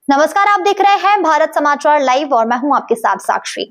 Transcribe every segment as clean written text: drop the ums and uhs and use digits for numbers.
नमस्कार, आप देख रहे हैं भारत समाचार लाइव और मैं हूं आपके साथ साक्षी।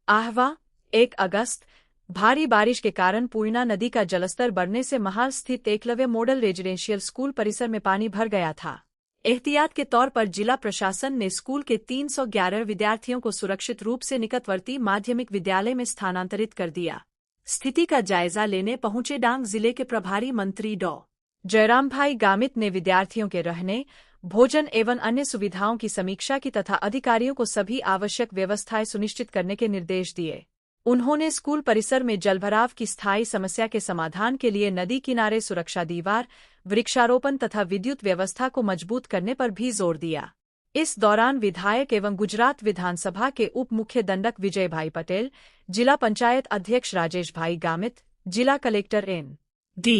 आहवा 1 अगस्त भारी बारिश के कारण पूर्णा नदी का जलस्तर बढ़ने से महाल स्थित एकलव्य मॉडल रेजिडेंशियल स्कूल परिसर में पानी भर गया था। एहतियात के तौर पर जिला प्रशासन ने स्कूल के 311 विद्यार्थियों को सुरक्षित रूप से निकटवर्ती माध्यमिक विद्यालय में स्थानांतरित कर दिया। स्थिति का जायजा लेने पहुंचे डांग जिले के प्रभारी मंत्री डॉ. जयरामभाई गामित ने विद्यार्थियों के रहने, भोजन एवं अन्य सुविधाओं की समीक्षा की तथा अधिकारियों को सभी आवश्यक व्यवस्थाएं सुनिश्चित करने के निर्देश दिए। उन्होंने स्कूल परिसर में जलभराव की स्थायी समस्या के समाधान के लिए नदी किनारे सुरक्षा दीवार, वृक्षारोपण तथा विद्युत व्यवस्था को मजबूत करने पर भी जोर दिया। इस दौरान विधायक एवं गुजरात विधानसभा के उप मुख्य दंडक विजय भाई पटेल, जिला पंचायत अध्यक्ष राजेश भाई गामित, जिला कलेक्टर N.D.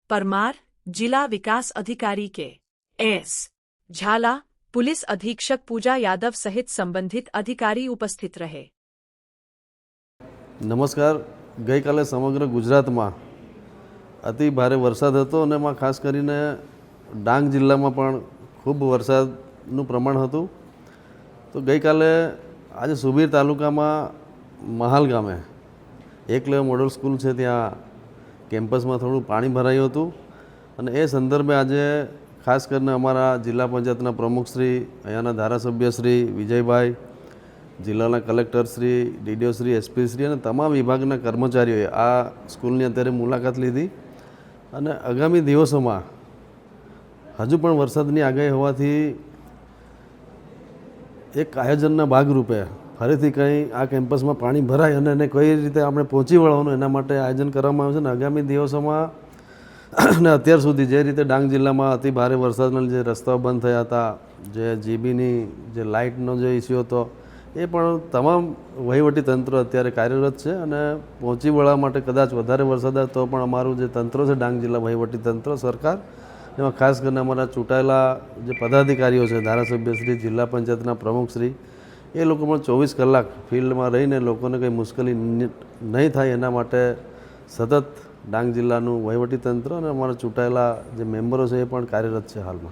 परमार, जिला विकास अधिकारी के.S. झाला, पुलिस अधीक्षक पूजा यादव सहित संबंधित अधिकारी उपस्थित रहे। नमस्कार। गई काले समग्र गुजरात में अति भारे वरसाद हतो अने एमां खास करीने डांग जिल्ला में पण खूब वरसादनुं प्रमाण हतुं। तो गई काले आज सुबीर तालुका में महाल गामे एकलव्य मॉडल स्कूल है त्यां केम्पस में थोड़ું पाणी भरायुं हतुं अने ए संदर्भे आज खास करने अमरा जिला पंचायतना प्रमुखश्री, अहींयाना धारासभ्यश्री विजयभाई, जिल्लाना कलेक्टरश्री, DDOश्री, SP श्री अने तमाम विभागना कर्मचारीओए आ स्कूलनी अत्यारे मुलाकात लीधी अने आगामी दिवसोमां हजू पण वरसादनी आगाही होवाथी एक आयोजनना भागरूपे फरीथी कहीं आ केम्पस में पाणी भराय अने एने कई रीते आपणे पहोंची वळवानुं एना माटे आयोजन करवामां आव्युं छे। आगामी दिवसोमां ने अत्यार सुधी जे रीते डांग जिल्ला में अति भारे वरसादना लीधे रस्ताओ बंध थया हता, जे जीबीनी जे लाइटनो जे इश्यू हतो ए पण तमाम वहीवटी तंत्र अत्यारे कार्यरत छे अने पहोंची वळवा माटे कदाच वधारे वरसाद आवे तो पण अमारुं जे तंत्र छे डांग जिल्ला वहीवटी तंत्र सरकार एमां खास करीने अमारा चूंटायेला जे पदाधिकारीओ छे, धारासभ्यश्री, जिल्ला पंचायतना प्रमुखश्री ए लोको पण 24 कलाक फील्ड में रहीने लोकोने कंई मुश्केली नहीं थाय एना माटे सतत डांग जिल्लानुं वहीवटी तंत्र अने अमारा चूंटायेला जे मेम्बरो छे ए पण कार्यरत छे हालमां।